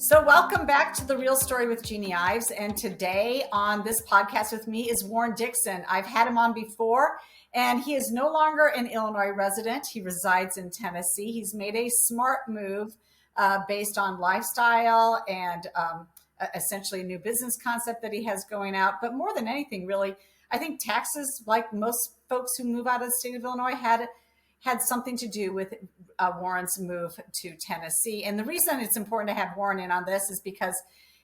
So welcome back to The Real Story with Jeanne Ives. And today on this podcast with me is Warren Dixon. I've had him on before, and he is no longer an Illinois resident. He resides in Tennessee. He's made a smart move based on lifestyle and essentially a new business concept that he has going out. But more than anything, really, I think taxes, like most folks who move out of the state of Illinois, had something to do with Warren's move to Tennessee. And the reason it's important to have Warren in on this is because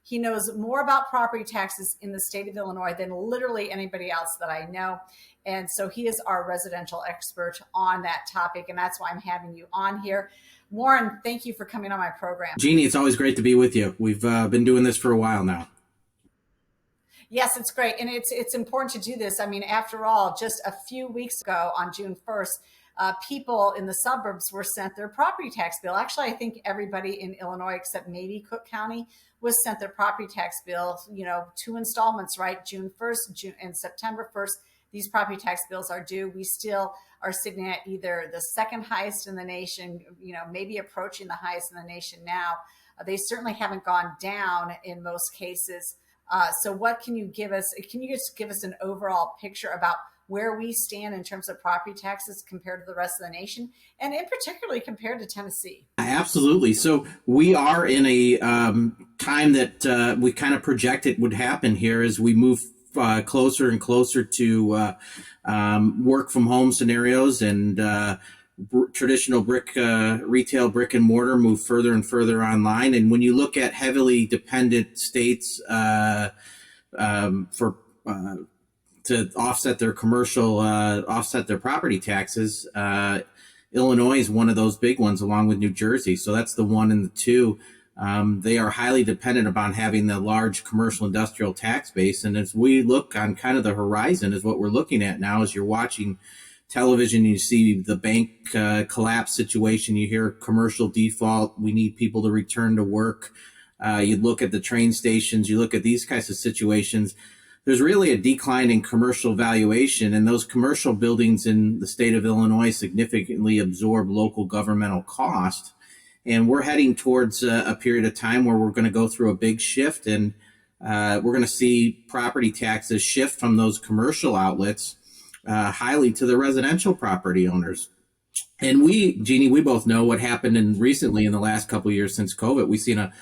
he knows more about property taxes in the state of Illinois than literally anybody else that I know. And so he is our residential expert on that topic. And that's why I'm having you on here. Warren, thank you for coming on my program. Jeanne, it's always great to be with you. We've been doing this for a while now. Yes, it's great. And it's important to do this. I mean, after all, just a few weeks ago on June 1st, people in the suburbs were sent their property tax bill. Actually, I think everybody in Illinois, except maybe Cook County, was sent their property tax bill, two installments, right? June 1st and September 1st. These property tax bills are due. We still are sitting at either the second highest in the nation, maybe approaching the highest in the nation now. They certainly haven't gone down in most cases. So what can you give us? Can you just give us an overall picture about where we stand in terms of property taxes compared to the rest of the nation, and in particularly compared to Tennessee? Absolutely. So we are in a time that we kind of projected would happen here as we move closer and closer to work from home scenarios, and traditional retail brick and mortar move further and further online. And when you look at heavily dependent states to offset their offset their property taxes, Illinois is one of those big ones, along with New Jersey. So that's the one and the two. They are highly dependent upon having the large commercial industrial tax base. And as we look on kind of the horizon, is what we're looking at now, as you're watching television, you see the bank collapse situation, you hear commercial default, we need people to return to work. You look at the train stations, you look at these kinds of situations. There's really a decline in commercial valuation, and those commercial buildings in the state of Illinois significantly absorb local governmental cost. And we're heading towards a period of time where we're going to go through a big shift, and we're going to see property taxes shift from those commercial outlets highly to the residential property owners. And Jeanne, we both know what happened recently in the last couple of years since COVID. We've seen a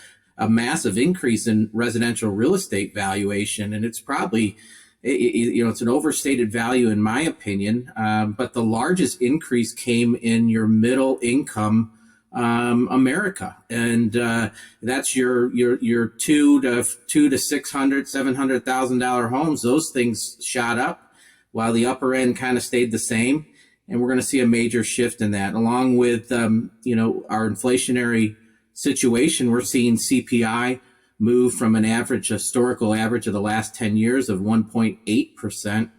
massive increase in residential real estate valuation, and it's probably, it's an overstated value in my opinion. But the largest increase came in your middle income America, and that's your $200,000 to $600,000, $700,000 homes. Those things shot up, while the upper end kind of stayed the same. And we're going to see a major shift in that, along with our inflationary situation. We're seeing CPI move from an historical average of the last 10 years of 1.8%.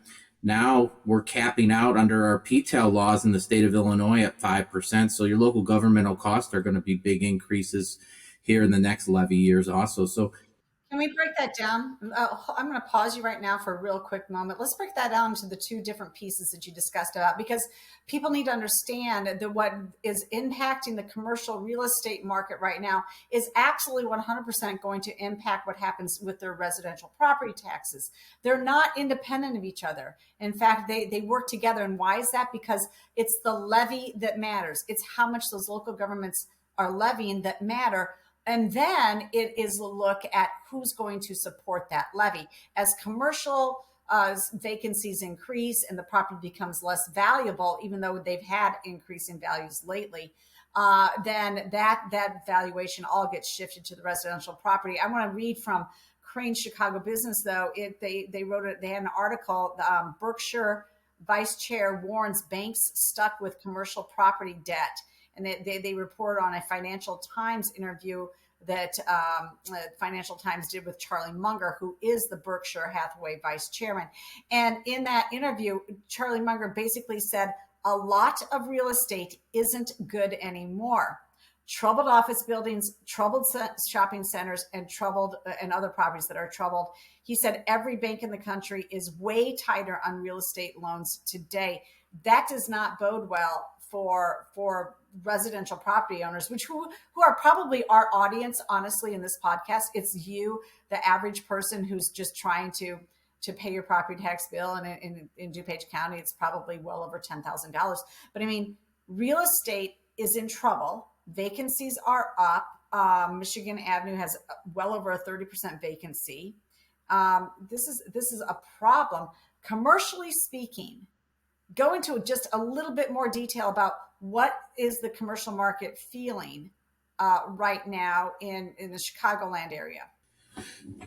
Now we're capping out under our PTEL laws in the state of Illinois at 5%. So your local governmental costs are going to be big increases here in the next levy years also. So can we break that down? I'm going to pause you right now for a real quick moment. Let's break that down into the two different pieces that you discussed about, because people need to understand that what is impacting the commercial real estate market right now is absolutely 100% going to impact what happens with their residential property taxes. They're not independent of each other. In fact, they work together. And why is that? Because it's the levy that matters. It's how much those local governments are levying that matter. And then it is a look at who's going to support that levy. As commercial vacancies increase and the property becomes less valuable, even though they've had increasing values lately, then that valuation all gets shifted to the residential property. I want to read from Crane Chicago Business, though. They had an article, Berkshire Vice Chair warns banks stuck with commercial property debt. And they report on a Financial Times interview that Financial Times did with Charlie Munger, who is the Berkshire Hathaway vice chairman. And in that interview, Charlie Munger basically said, a lot of real estate isn't good anymore. Troubled office buildings, troubled shopping centers, and other properties that are troubled. He said every bank in the country is way tighter on real estate loans today. That does not bode well for residential property owners, who are probably our audience, honestly, in this podcast. It's you, the average person who's just trying to pay your property tax bill. And in DuPage County, it's probably well over $10,000. But I mean, real estate is in trouble. Vacancies are up. Michigan Avenue has well over a 30% vacancy. This is a problem. Commercially speaking, go into just a little bit more detail about what is the commercial market feeling right now in the Chicagoland area.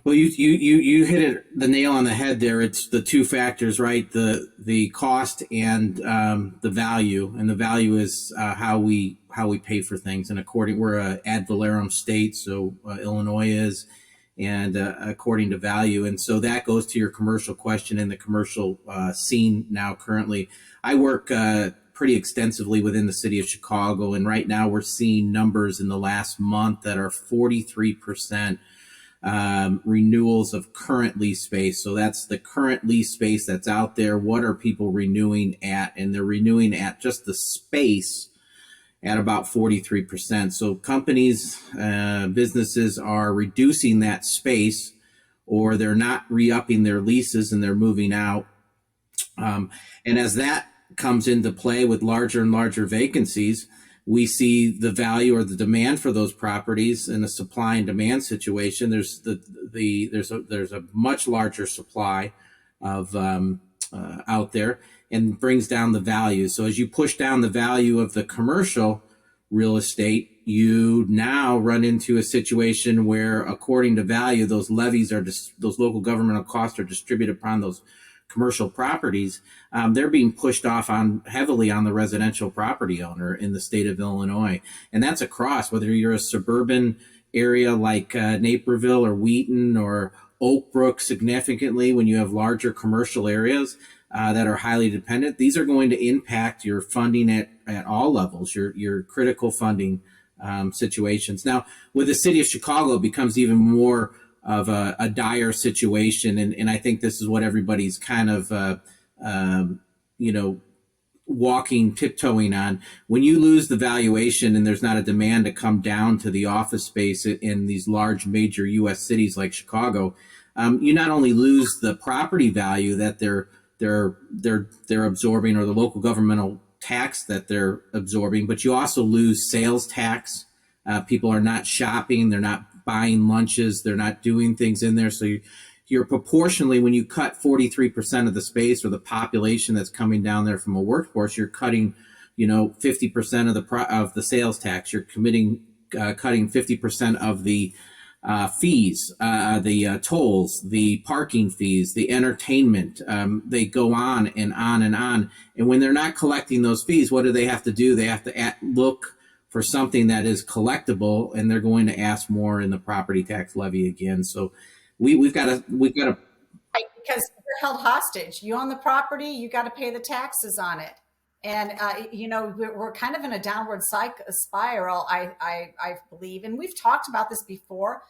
Well, you hit it the nail on the head there. It's the two factors, right? The cost and the value, and the value is how we pay for things. And we're a ad valorem state, so Illinois is, and according to value. And so that goes to your commercial question and the commercial scene now. Currently, I work pretty extensively within the city of Chicago, and right now we're seeing numbers in the last month that are 43%. Renewals of current lease space. So that's the current lease space that's out there. What are people renewing at? And they're renewing at just the space at about 43%. So companies, businesses are reducing that space, or they're not re-upping their leases and they're moving out. And as that comes into play with larger and larger vacancies, we see the value or the demand for those properties in a supply and demand situation. There's a much larger supply of out there, and brings down the value. So as you push down the value of the commercial real estate, you now run into a situation where, according to value, those levies those local governmental costs are distributed upon those commercial properties. They're being pushed off heavily on the residential property owner in the state of Illinois. And that's across, whether you're a suburban area like Naperville or Wheaton or Oak Brook, significantly, when you have larger commercial areas that are highly dependent, these are going to impact your funding at all levels, your critical funding situations. Now, with the city of Chicago, it becomes even more of a dire situation. And I think this is what everybody's kind of, tiptoeing on. When you lose the valuation and there's not a demand to come down to the office space in these large major U.S. cities like Chicago, you not only lose the property value that they're absorbing, or the local governmental tax that they're absorbing, but you also lose sales tax. People are not shopping. They're not buying lunches. They're not doing things in there. So you're proportionally, when you cut 43% of the space or the population that's coming down there from a workforce, you're cutting, 50% of the sales tax. You're cutting 50% of the fees, the tolls, the parking fees, the entertainment. They go on and on and on. And when they're not collecting those fees, what do they have to do? They have to look for something that is collectible, and they're going to ask more in the property tax levy again. So we've got to because you're held hostage. You own the property, you got to pay the taxes on it. And we're kind of in a downward spiral, I believe, and we've talked about this before.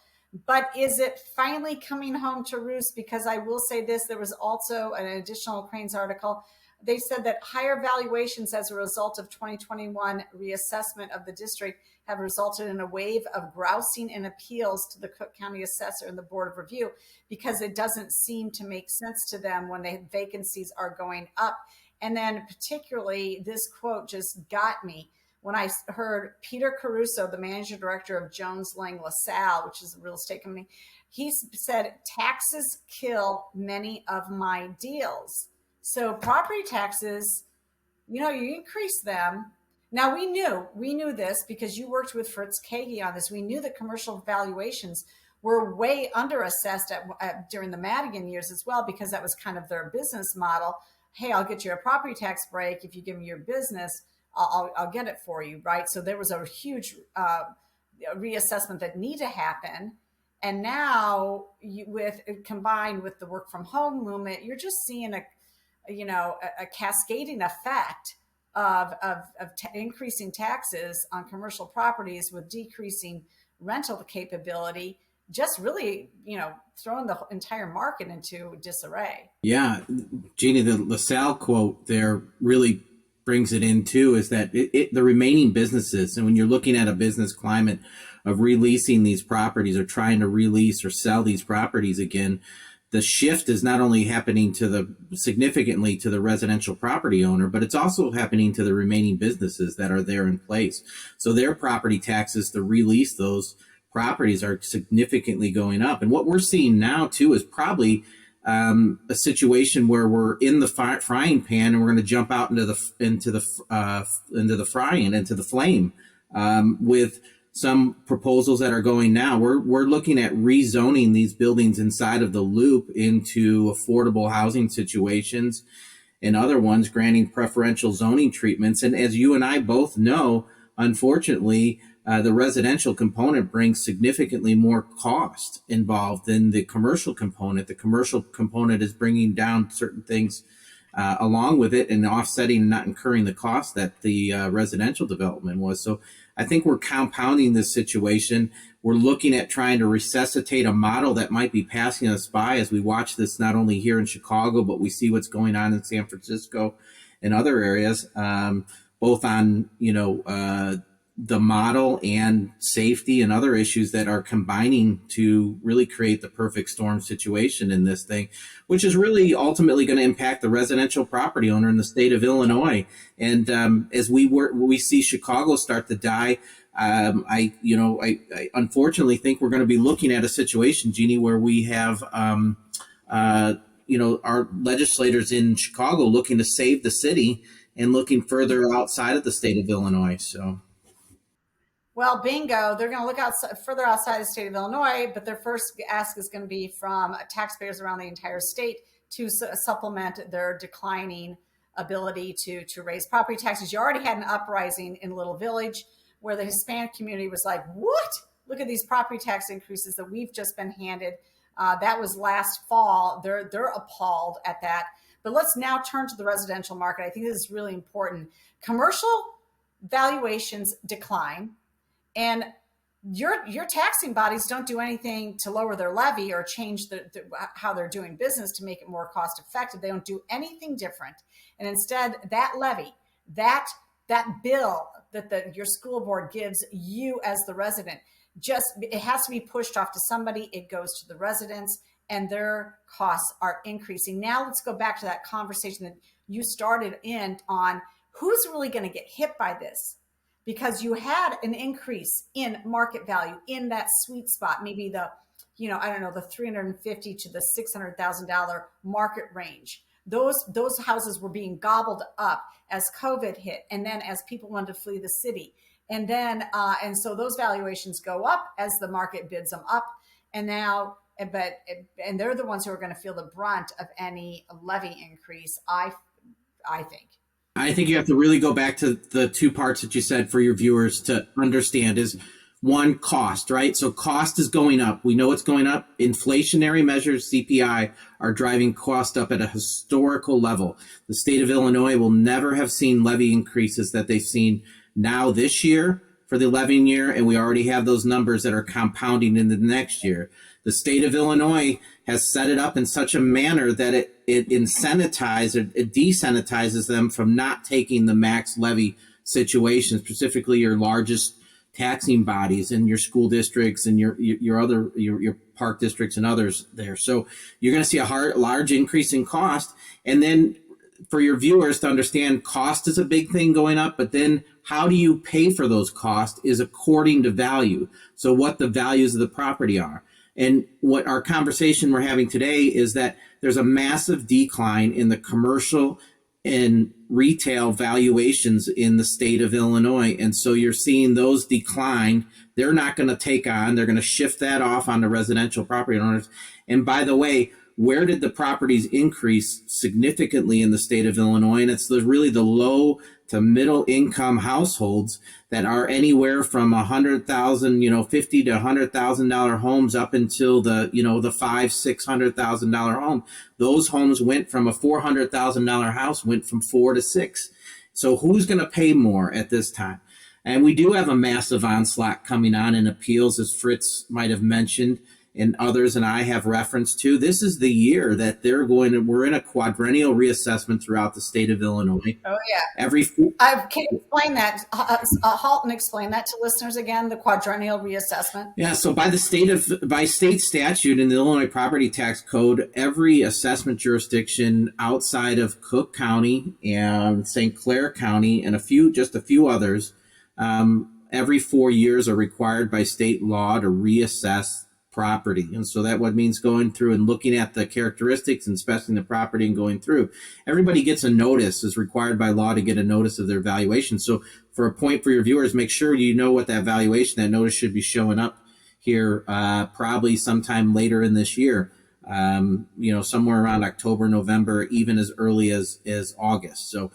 But is it finally coming home to roost? Because I will say this: there was also an additional Crain's article. They said that higher valuations as a result of 2021 reassessment of the district have resulted in a wave of grousing and appeals to the Cook County Assessor and the Board of Review, because it doesn't seem to make sense to them when the vacancies are going up. And then particularly, this quote just got me when I heard Peter Caruso, the managing director of Jones Lang LaSalle, which is a real estate company. He said, "Taxes kill many of my deals." So property taxes, you increase them. Now we knew this because you worked with Fritz Kagi on this. We knew that commercial valuations were way underassessed during the Madigan years as well, because that was kind of their business model. Hey, I'll get you a property tax break if you give me your business. I'll get it for you, right? So there was a huge reassessment that needed to happen. And now, combined with the work from home movement, you're just seeing a cascading effect of increasing taxes on commercial properties with decreasing rental capability, just really, throwing the entire market into disarray. Yeah, Jeannie, the LaSalle quote there really brings it in too, is that the remaining businesses, and when you're looking at a business climate of releasing these properties or trying to release or sell these properties again, the shift is not only happening significantly to the residential property owner, but it's also happening to the remaining businesses that are there in place. So their property taxes to release those properties are significantly going up. And what we're seeing now too is probably a situation where we're in the frying pan and we're going to jump out into the frying, into the flame, with some proposals that are going now. We're looking at rezoning these buildings inside of the loop into affordable housing situations, and other ones granting preferential zoning treatments. And as you and I both know, unfortunately, the residential component brings significantly more cost involved than the commercial component. The commercial component is bringing down certain things along with it and offsetting and not incurring the cost that the residential development was. So I think we're compounding this situation. We're looking at trying to resuscitate a model that might be passing us by as we watch this, not only here in Chicago, but we see what's going on in San Francisco and other areas, both on, the model and safety and other issues that are combining to really create the perfect storm situation in this thing, which is really ultimately going to impact the residential property owner in the state of Illinois. And as we see Chicago start to die, I unfortunately think we're going to be looking at a situation, Jeannie, where we have our legislators in Chicago looking to save the city and looking further outside of the state of Illinois. So. Well, bingo. They're going to look further outside the state of Illinois, but their first ask is going to be from taxpayers around the entire state to supplement their declining ability to raise property taxes. You already had an uprising in Little Village where the Hispanic community was like, what? Look at these property tax increases that we've just been handed. That was last fall. They're appalled at that. But let's now turn to the residential market. I think this is really important. Commercial valuations decline, and your taxing bodies don't do anything to lower their levy or change how they're doing business to make it more cost effective. They don't do anything different. And instead, that levy, that bill that your school board gives you as the resident, it has to be pushed off to somebody. It goes to the residents, and their costs are increasing. Now let's go back to that conversation that you started in on who's really going to get hit by this. Because you had an increase in market value in that sweet spot, maybe the $350,000 to the $600,000 market range. Those houses were being gobbled up as COVID hit, and then as people wanted to flee the city, and then and so those valuations go up as the market bids them up, and they're the ones who are going to feel the brunt of any levy increase. I think. I think you have to really go back to the two parts that you said for your viewers to understand is one, cost, right? So cost is going up. We know it's going up. Inflationary measures, CPI, are driving cost up at a historical level. The state of Illinois will never have seen levy increases that they've seen now this year for the 11 year, and we already have those numbers that are compounding into the next year. The state of Illinois has set it up in such a manner that it desensitizes them from not taking the max levy situations, specifically your largest taxing bodies and your school districts and your park districts and others there. So you're going to see a large increase in cost. And then for your viewers to understand, cost is a big thing going up, but then how do you pay for those costs is according to value. So what the values of the property are. And what our conversation we're having today is that there's a massive decline in the commercial and retail valuations in the state of Illinois. And so you're seeing those decline. They're not going to take on, they're going to shift that off onto residential property owners. And by the way, where did the properties increase significantly in the state of Illinois? And it's really the low to middle income households that are anywhere from $100,000, $50,000 to $100,000 homes up until the $500,000-$600,000 home. Those homes went from a $400,000 house went from 4 to 6. So who's going to pay more at this time? And we do have a massive onslaught coming on in appeals, as Fritz might have mentioned. and others and I have referenced to, this is the year that we're in a quadrennial reassessment throughout the state of Illinois. Oh yeah. Every Can you explain that? Halt and explain that to listeners again. The quadrennial reassessment. Yeah, so by state statute in the Illinois Property Tax Code, every assessment jurisdiction outside of Cook County and St. Clair County and just a few others, every 4 years are required by state law to reassess property. And so that what means going through and looking at the characteristics, inspecting the property and going through. Everybody gets a notice, is required by law to get a notice of their valuation. So for a point for your viewers, make sure you know what that notice should be showing up here probably sometime later in this year, somewhere around October, November, even as early as August. So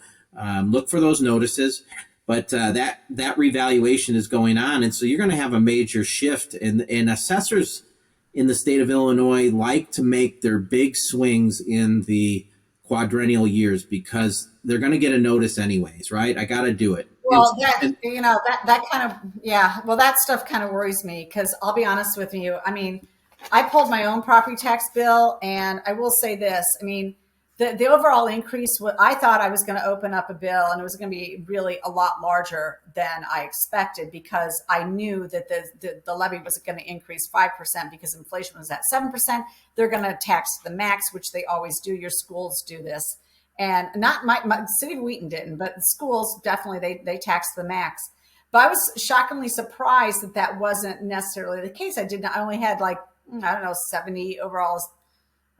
look for those notices. But that revaluation is going on. And so you're going to have a major shift. And assessors in the state of Illinois like to make their big swings in the quadrennial years because they're going to get a notice anyways, right? I got to do it. Well, that kind of, yeah. Well, that stuff kind of worries me because I'll be honest with you. I mean, I pulled my own property tax bill, and I will say this. I mean, the overall increase, I thought I was going to open up a bill and it was going to be really a lot larger than I expected because I knew that the levy was going to increase 5% because inflation was at 7%. They're going to tax the max, which they always do. Your schools do this. And not my city of Wheaton didn't, but schools definitely, they tax the max. But I was shockingly surprised that wasn't necessarily the case. I only had like, I don't know, 70 overall,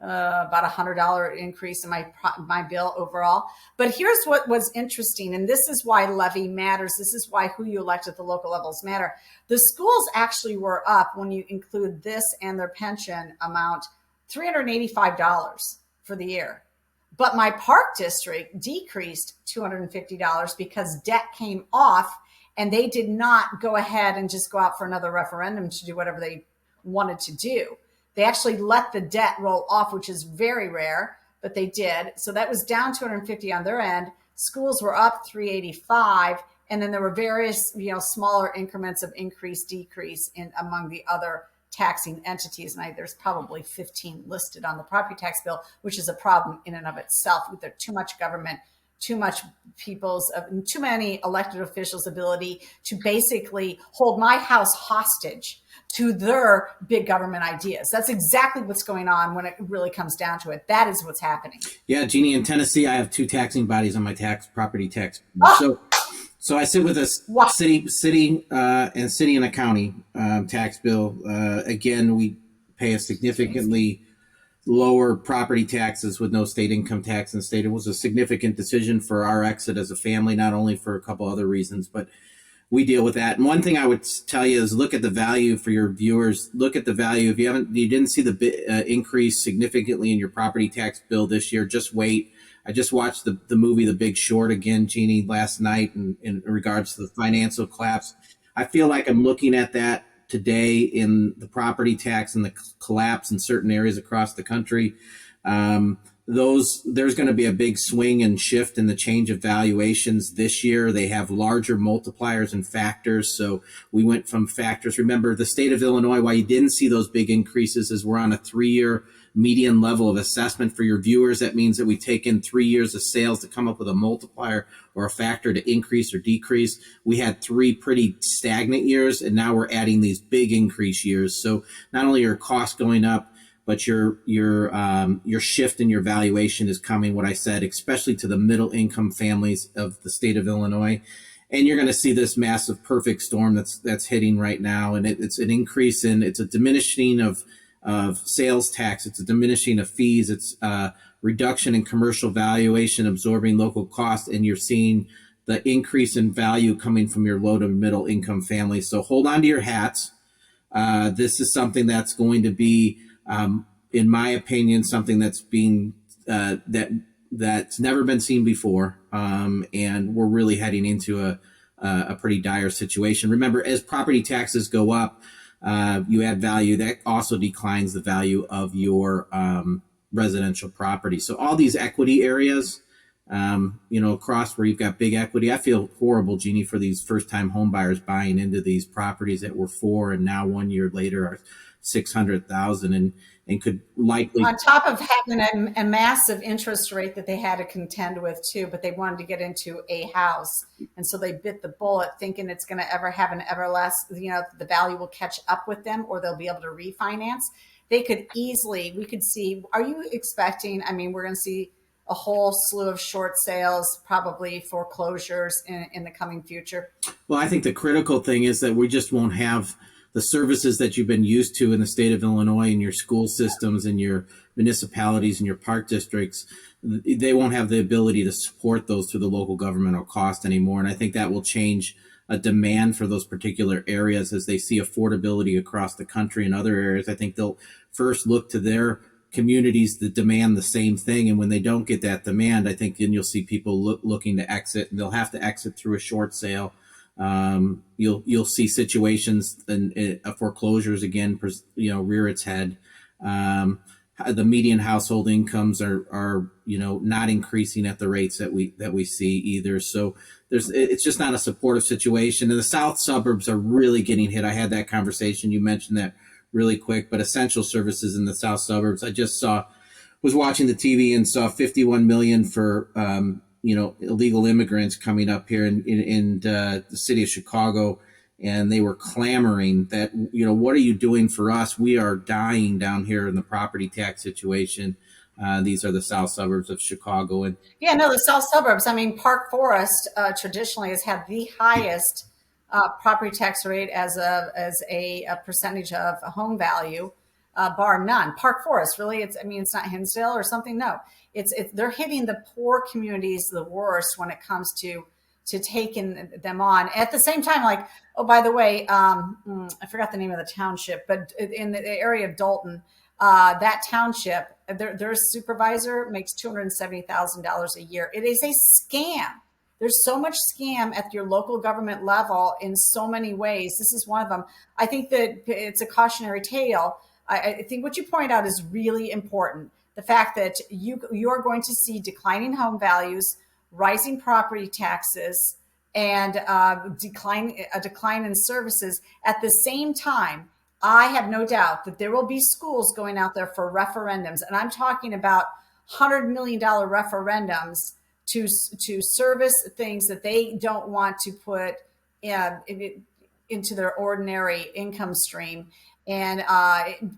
about $100 increase in my bill overall. But here's what was interesting, and this is why levy matters. This is why who you elect at the local levels matter. The schools actually were up, when you include this and their pension amount, $385 for the year. But my park district decreased $250 because debt came off, and they did not go ahead and just go out for another referendum to do whatever they wanted to do. They actually let the debt roll off, which is very rare, but they did. So that was down $250 on their end. Schools were up $385, and then there were various, smaller increments of increase, decrease among the other taxing entities. And there's probably 15 listed on the property tax bill, which is a problem in and of itself. There's too much government, too many elected officials' ability to basically hold my house hostage to their big government ideas. That's exactly what's going on when it really comes down to it. That is what's happening. Yeah, Jeannie, in Tennessee, I have two taxing bodies on my property tax. So I sit with a city and a county tax bill. Again, we pay a significantly lower property taxes with no state income tax in the state. It was a significant decision for our exit as a family, not only for a couple other reasons, but we deal with that. And one thing I would tell you is look at the value for your viewers. Look at the value. If you didn't see the increase significantly in your property tax bill this year, just wait. I just watched the movie The Big Short again, Jeannie, last night in regards to the financial collapse. I feel like I'm looking at that today in the property tax and the collapse in certain areas across the country. There's going to be a big swing and shift in the change of valuations this year. They have larger multipliers and factors. So we went from factors. Remember, the state of Illinois, why you didn't see those big increases is we're on a 3-year median level of assessment. For your viewers, that means that we take in 3 years of sales to come up with a multiplier or a factor to increase or decrease. We had 3 pretty stagnant years, and now we're adding these big increase years. So not only are costs going up, but your shift in your valuation is coming, what I said, especially to the middle income families of the state of Illinois. And you're going to see this massive perfect storm that's hitting right now. And it's an increase it's a diminishing of sales tax. It's a diminishing of fees. It's a reduction in commercial valuation, absorbing local costs. And you're seeing the increase in value coming from your low to middle income families. So hold on to your hats. This is something that's going to be, in my opinion, something that's being that's never been seen before, and we're really heading into a pretty dire situation. Remember, as property taxes go up, you add value. That also declines the value of your residential property. So all these equity areas, across where you've got big equity. I feel horrible, Jeannie, for these first-time home buyers buying into these properties that were 4 and now 1 year later are 600,000 and could likely. On top of having a massive interest rate that they had to contend with too, but they wanted to get into a house. And so they bit the bullet thinking it's going to ever have an everlasting, the value will catch up with them or they'll be able to refinance. They could easily, we could see, are you expecting, we're going to see a whole slew of short sales, probably foreclosures in the coming future? Well, I think the critical thing is that we just won't have the services that you've been used to in the state of Illinois, in your school systems, in your municipalities, and your park districts. They won't have the ability to support those through the local governmental cost anymore. And I think that will change a demand for those particular areas as they see affordability across the country and other areas. I think they'll first look to their communities that demand the same thing. And when they don't get that demand, I think then you'll see people looking to exit, and they'll have to exit through a short sale. You'll see situations and foreclosures again, rear its head. The median household incomes are not increasing at the rates that we see either. So it's just not a supportive situation. And the south suburbs are really getting hit. I had that conversation. You mentioned that really quick, but essential services in the south suburbs. I just was watching the TV and saw 51 million for illegal immigrants coming up here in the city of Chicago, and they were clamoring that, what are you doing for us? We are dying down here in the property tax situation. These are the south suburbs of Chicago. And yeah, no, the south suburbs. Park Forest traditionally has had the highest property tax rate as a percentage of home value, bar none. Park Forest, really, it's not Hinsdale or something. No, they're hitting the poor communities the worst when it comes to taking them on. At the same time, like, oh, by the way, I forgot the name of the township, but in the area of Dalton, that township, their supervisor makes $270,000 a year. It is a scam. There's so much scam at your local government level in so many ways. This is one of them. I think that it's a cautionary tale. I think what you point out is really important. The fact that you're going to see declining home values, rising property taxes, and a decline in services. At the same time, I have no doubt that there will be schools going out there for referendums, and I'm talking about $100 million referendums to service things that they don't want to put into their ordinary income stream. And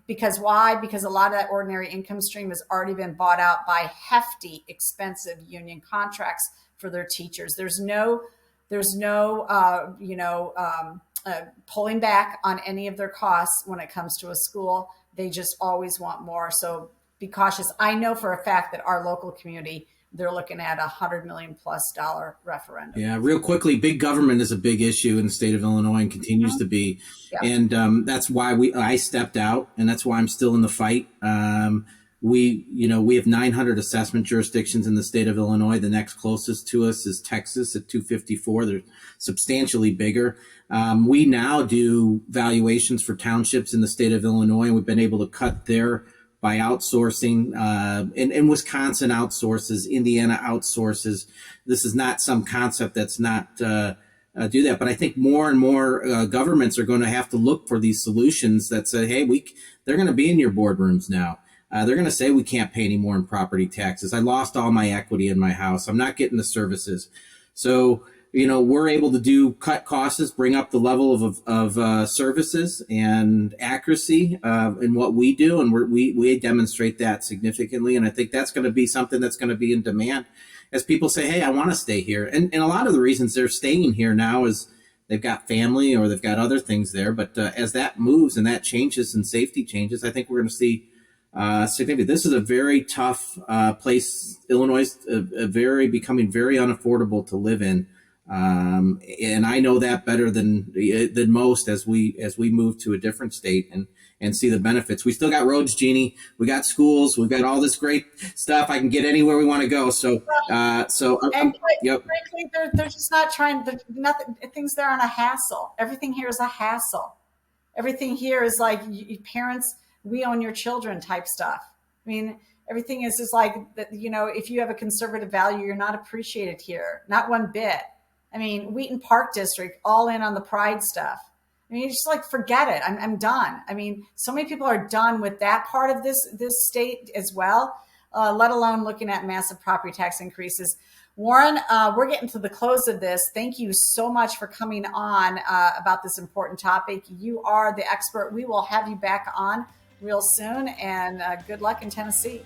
because why? Because a lot of that ordinary income stream has already been bought out by hefty, expensive union contracts for their teachers. There's no pulling back on any of their costs when it comes to a school. They just always want more. So be cautious. I know for a fact that our local community, they're looking at $100 million+ referendum. Yeah, real quickly, big government is a big issue in the state of Illinois and continues to be. Yeah. And that's why I stepped out, and that's why I'm still in the fight. We have 900 assessment jurisdictions in the state of Illinois. The next closest to us is Texas at 254. They're substantially bigger. We now do valuations for townships in the state of Illinois. We've been able to cut there by outsourcing, and Wisconsin outsources, Indiana outsources. This is not some concept that's not do that. But I think more and more governments are going to have to look for these solutions that say, hey, they're going to be in your boardrooms now. They're going to say we can't pay any more in property taxes. I lost all my equity in my house. I'm not getting the services. So, we're able to cut costs, bring up the level of services and accuracy in what we do. And we demonstrate that significantly. And I think that's going to be something that's going to be in demand as people say, hey, I want to stay here. And a lot of the reasons they're staying here now is they've got family or they've got other things there. But as that moves and that changes and safety changes, I think we're going to see significant. This is a very tough place. Illinois is becoming very unaffordable to live in. And I know that better than most as we move to a different state and see the benefits. We still got roads, Jeanne. We got schools. We've got all this great stuff. I can get anywhere we want to go. So, yep. Frankly, they're just not trying. Nothing. Things there aren't a hassle. Everything here is a hassle. Everything here is like parents. We own your children type stuff. Everything is just like that. If you have a conservative value, you're not appreciated here. Not one bit. Wheaton Park District, all in on the pride stuff. I mean, you just like forget it. I'm done. I mean, so many people are done with that part of this state as well, let alone looking at massive property tax increases. Warren, we're getting to the close of this. Thank you so much for coming on about this important topic. You are the expert. We will have you back on real soon, and good luck in Tennessee.